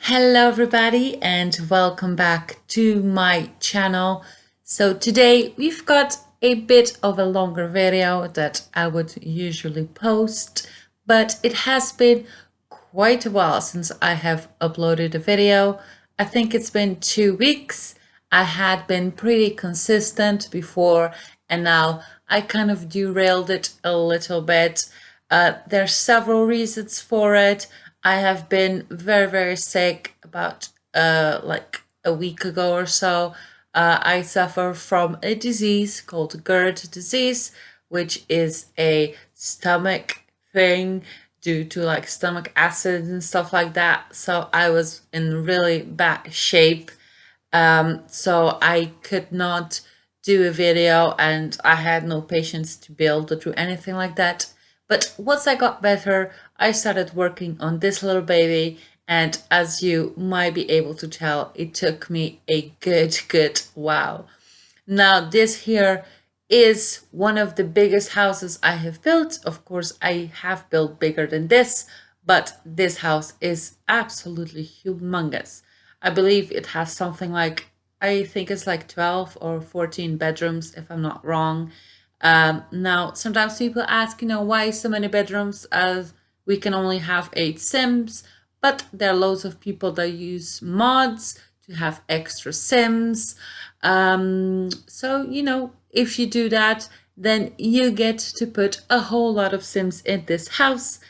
Hello everybody and welcome back to my channel. So today we've got a bit of a longer video that I would usually post, but it has been quite a while since I have uploaded a video. I think it's been 2 weeks. I had been pretty consistent before and now I kind of derailed it a little bit. There's several reasons for it. I have been very sick about like a week ago or so. I suffer from a disease called GERD disease, which is a stomach thing due to like stomach acid and stuff like that. So I was in really bad shape. So I could not do a video and I had no patience to be able to do anything like that. But once I got better, I started working on this little baby, and as you might be able to tell, it took me a good while. Now this here is one of the biggest houses I have built. Of course, I have built bigger than this, but this house is absolutely humongous. I believe it has something like, I think it's like 12 or 14 bedrooms, if I'm not wrong. Now, sometimes people ask, why so many bedrooms as we can only have 8 Sims, but there are loads of people that use mods to have extra Sims. So, if you do that, then you get to put a whole lot of Sims in this house.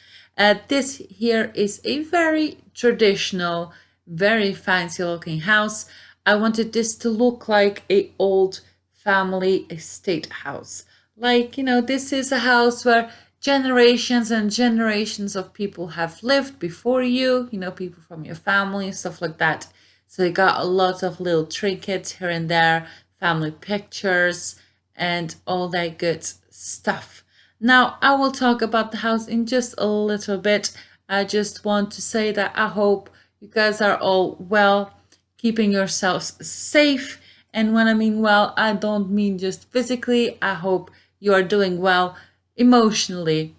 This here is a very traditional, very fancy looking house. I wanted this to look like a old family estate house. Like, this is a house where generations and generations of people have lived before you, people from your family and stuff like that. So you got a lot of little trinkets here and there, family pictures, and all that good stuff. Now, I will talk about the house in just a little bit. I just want to say that I hope you guys are all well, keeping yourselves safe. And when I mean well, I don't mean just physically. I hope you are doing well emotionally,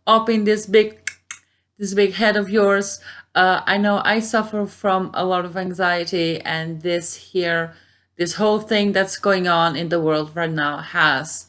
up in this big head of yours. I know I suffer from a lot of anxiety, and this whole thing that's going on in the world right now has,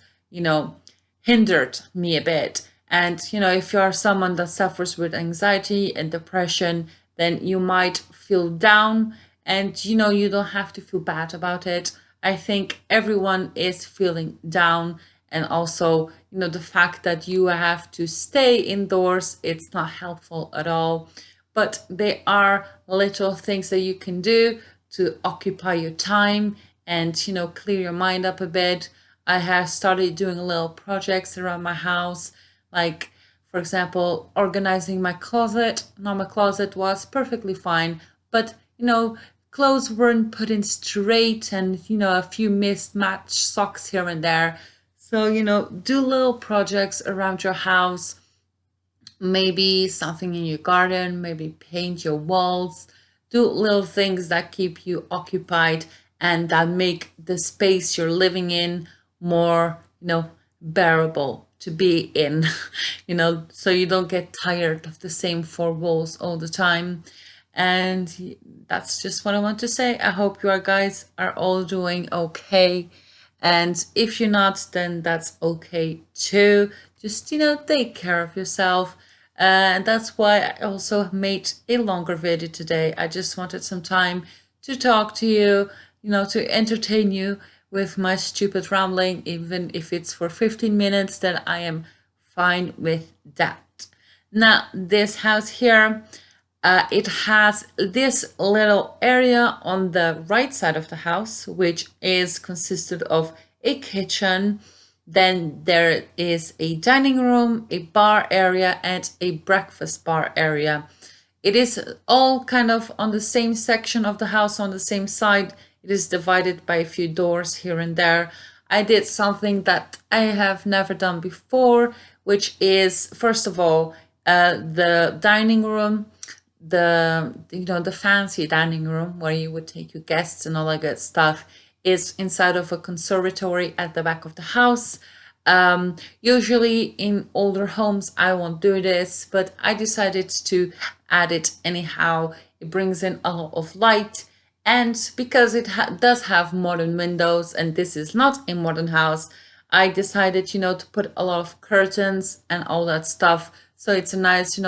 hindered me a bit. And, if you are someone that suffers with anxiety and depression, then you might feel down, and, you don't have to feel bad about it. I think everyone is feeling down, and also, the fact that you have to stay indoors, it's not helpful at all. But there are little things that you can do to occupy your time and, clear your mind up a bit. I have started doing little projects around my house, like, for example, organizing my closet. Now, my closet was perfectly fine, but, clothes weren't put in straight and, a few mismatched socks here and there. So, do little projects around your house, maybe something in your garden, maybe paint your walls, do little things that keep you occupied and that make the space you're living in more, bearable to be in, so you don't get tired of the same four walls all the time. And that's just what I want to say. I hope you guys are all doing okay. And if you're not, then that's okay too. Just, take care of yourself. And that's why I also made a longer video today. I just wanted some time to talk to you, to entertain you with my stupid rambling. Even if it's for 15 minutes, then I am fine with that. Now, this house here, it has this little area on the right side of the house, which is consisted of a kitchen. Then there is a dining room, a bar area, and a breakfast bar area. It is all kind of on the same section of the house, on the same side. It is divided by a few doors here and there. I did something that I have never done before, which is, first of all, the dining room, the fancy dining room where you would take your guests and all that good stuff is inside of a conservatory at the back of the house. Usually in older homes, I won't do this, but I decided to add it anyhow. It brings in a lot of light, and because it does have modern windows, and this is not a modern house, I decided, to put a lot of curtains and all that stuff. So it's a nice,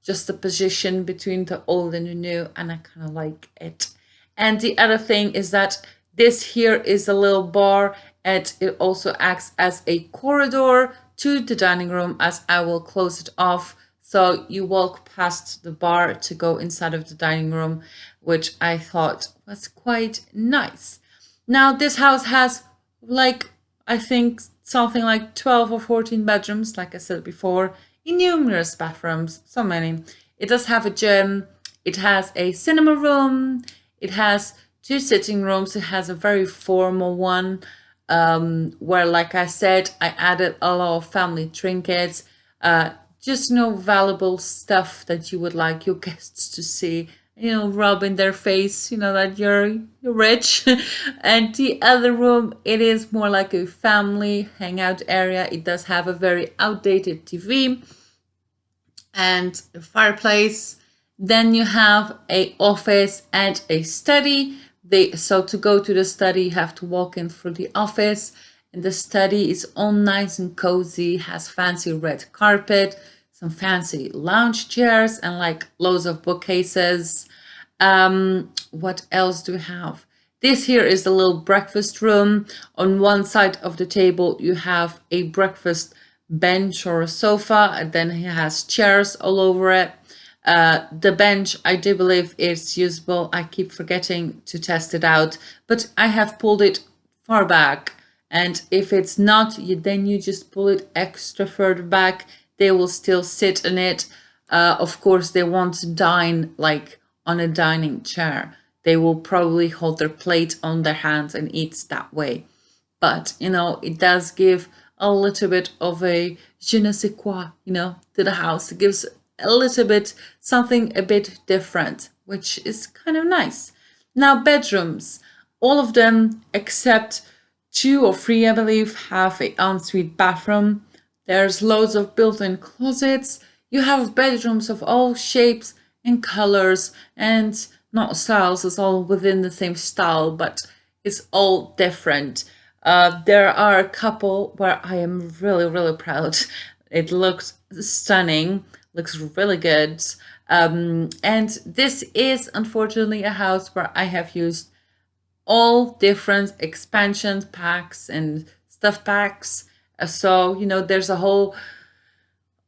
just the position between the old and the new, and I kind of like it. And the other thing is that this here is a little bar, and it also acts as a corridor to the dining room, as I will close it off. So you walk past the bar to go inside of the dining room, which I thought was quite nice. Now, this house has I think something like 12 or 14 bedrooms, like I said before, in numerous bathrooms, so many. It does have a gym, it has a cinema room, it has two sitting rooms, it has a very formal one, where, like I said, I added a lot of family trinkets, just valuable stuff that you would like your guests to see, rub in their face, that you're rich. And the other room, it is more like a family hangout area. It does have a very outdated TV and a fireplace. Then you have a office and a study. So to go to the study, you have to walk in through the office. And the study is all nice and cozy, has fancy red carpet, some fancy lounge chairs, and loads of bookcases. What else do we have? This here is the little breakfast room. On one side of the table, you have a breakfast bench or a sofa, and then it has chairs all over it. The bench, I do believe it's usable. I keep forgetting to test it out, but I have pulled it far back. And if it's not, then you just pull it extra further back. They will still sit in it. Of course, they won't dine on a dining chair. They will probably hold their plate on their hands and eat that way. But, it does give a little bit of a je ne sais quoi, to the house. It gives a little bit, something a bit different, which is kind of nice. Now, bedrooms, all of them except 2 or 3, I believe, have an ensuite bathroom. There's loads of built-in closets. You have bedrooms of all shapes and colors and not styles. It's all within the same style, but it's all different. There are a couple where I am really, really proud. It looks stunning, looks really good. And this is unfortunately a house where I have used all different expansion packs and stuff packs. So, there's a whole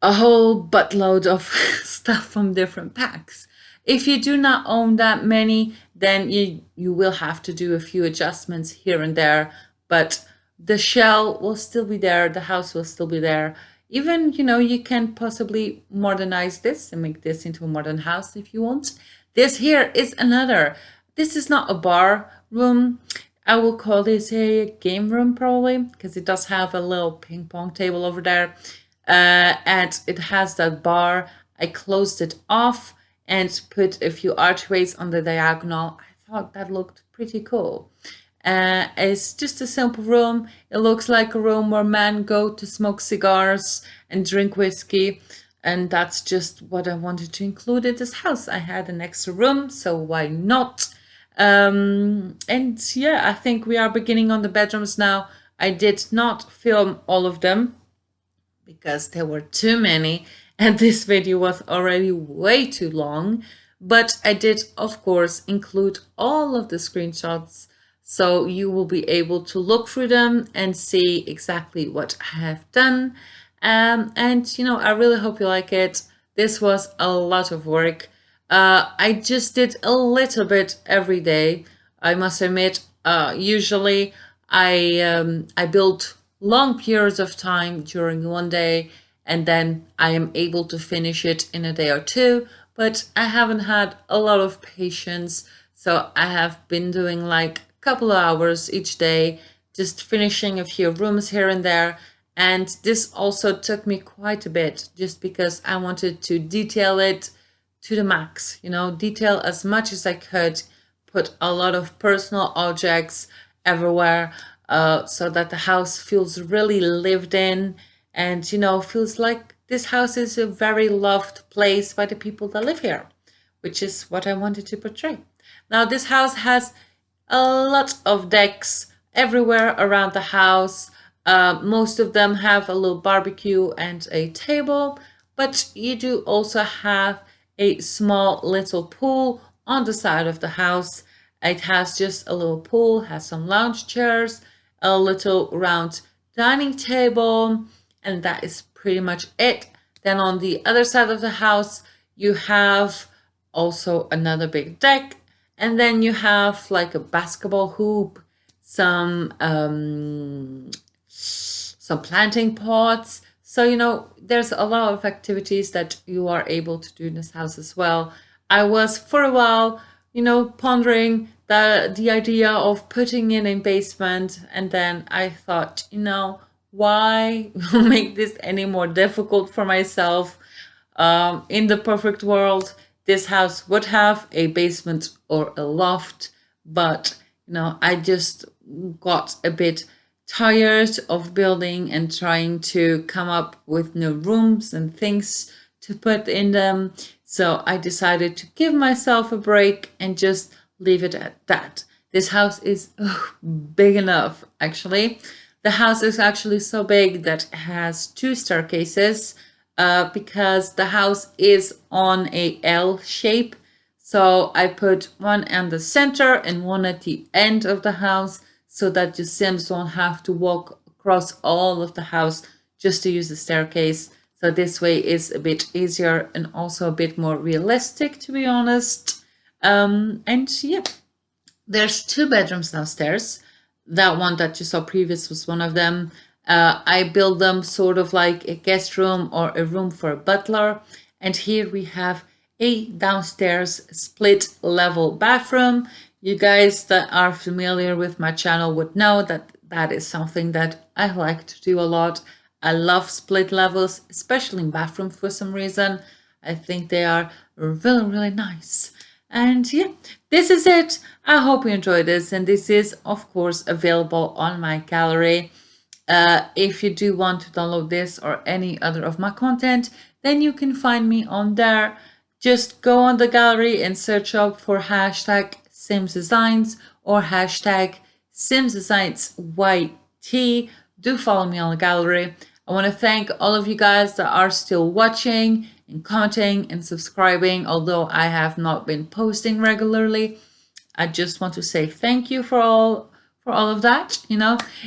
buttload of stuff from different packs. If you do not own that many, then you will have to do a few adjustments here and there, but the shell will still be there, the house will still be there. Even, you can possibly modernize this and make this into a modern house if you want. This here is another. This is not a bar room. I will call this a game room probably, because it does have a little ping pong table over there. And it has that bar. I closed it off and put a few archways on the diagonal. I thought that looked pretty cool. It's just a simple room. It looks like a room where men go to smoke cigars and drink whiskey. And that's just what I wanted to include in this house. I had an extra room, so why not? And yeah, I think we are beginning on the bedrooms now. I did not film all of them because there were too many and this video was already way too long. But I did, of course, include all of the screenshots, so you will be able to look through them and see exactly what I have done. And, I really hope you like it. This was a lot of work. I just did a little bit every day, I must admit. Usually I build long periods of time during one day, and then I am able to finish it in a day or two, but I haven't had a lot of patience, so I have been doing a couple of hours each day, just finishing a few rooms here and there. And this also took me quite a bit, just because I wanted to detail it to the max, detail as much as I could, put a lot of personal objects everywhere. so that the house feels really lived in, and feels like this house is a very loved place by the people that live here, which is what I wanted to portray. Now, this house has a lot of decks everywhere around the house. Most of them have a little barbecue and a table, but you do also have a small little pool on the side of the house. It has just a little pool, has some lounge chairs, a little round dining table, and that is pretty much it. Then on the other side of the house, you have also another big deck, and then you have like a basketball hoop, some planting pots. So there's a lot of activities that you are able to do in this house as well. I was for a while pondering the idea of putting in a basement, and then I thought, why make this any more difficult for myself? In the perfect world, this house would have a basement or a loft, but I just got a bit tired of building and trying to come up with new rooms and things to put in them. So I decided to give myself a break and just leave it at that. This house is big enough, actually. The house is actually so big that it has 2 staircases, because the house is on a L shape. So I put one in the center and one at the end of the house, so that the Sims won't have to walk across all of the house just to use the staircase. So this way is a bit easier and also a bit more realistic, to be honest. And yeah, there's 2 bedrooms downstairs. That one that you saw previous was one of them. I built them sort of like a guest room or a room for a butler. And here we have a downstairs split level bathroom. You guys that are familiar with my channel would know that that is something that I like to do a lot. I love split levels, especially in bathrooms for some reason. I think they are really, really nice. And yeah, this is it. I hope you enjoyed this. And this is, of course, available on my gallery. If you do want to download this or any other of my content, then you can find me on there. Just go on the gallery and search up for hashtag Sims Designs or hashtag Sims Designs YT. Do follow me on the gallery. I want to thank all of you guys that are still watching and commenting and subscribing, although I have not been posting regularly. I just want to say thank you for all of that.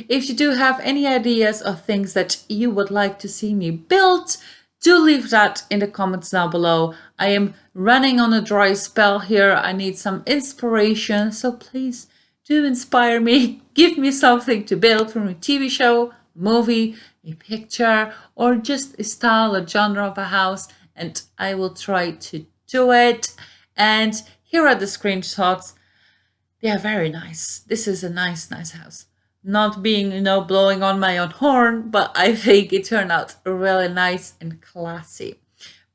If you do have any ideas of things that you would like to see me build, do leave that in the comments down below. I am running on a dry spell here. I need some inspiration, so please do inspire me. Give me something to build from a TV show, movie, a picture, or just a style, a genre of a house, and I will try to do it. And here are the screenshots. They are very nice. This is a nice house. Not being, blowing on my own horn, but I think it turned out really nice and classy.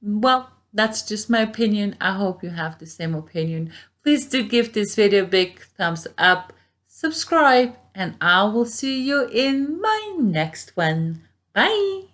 Well, that's just my opinion. I hope you have the same opinion. Please do give this video a big thumbs up, subscribe, and I will see you in my next one. Bye!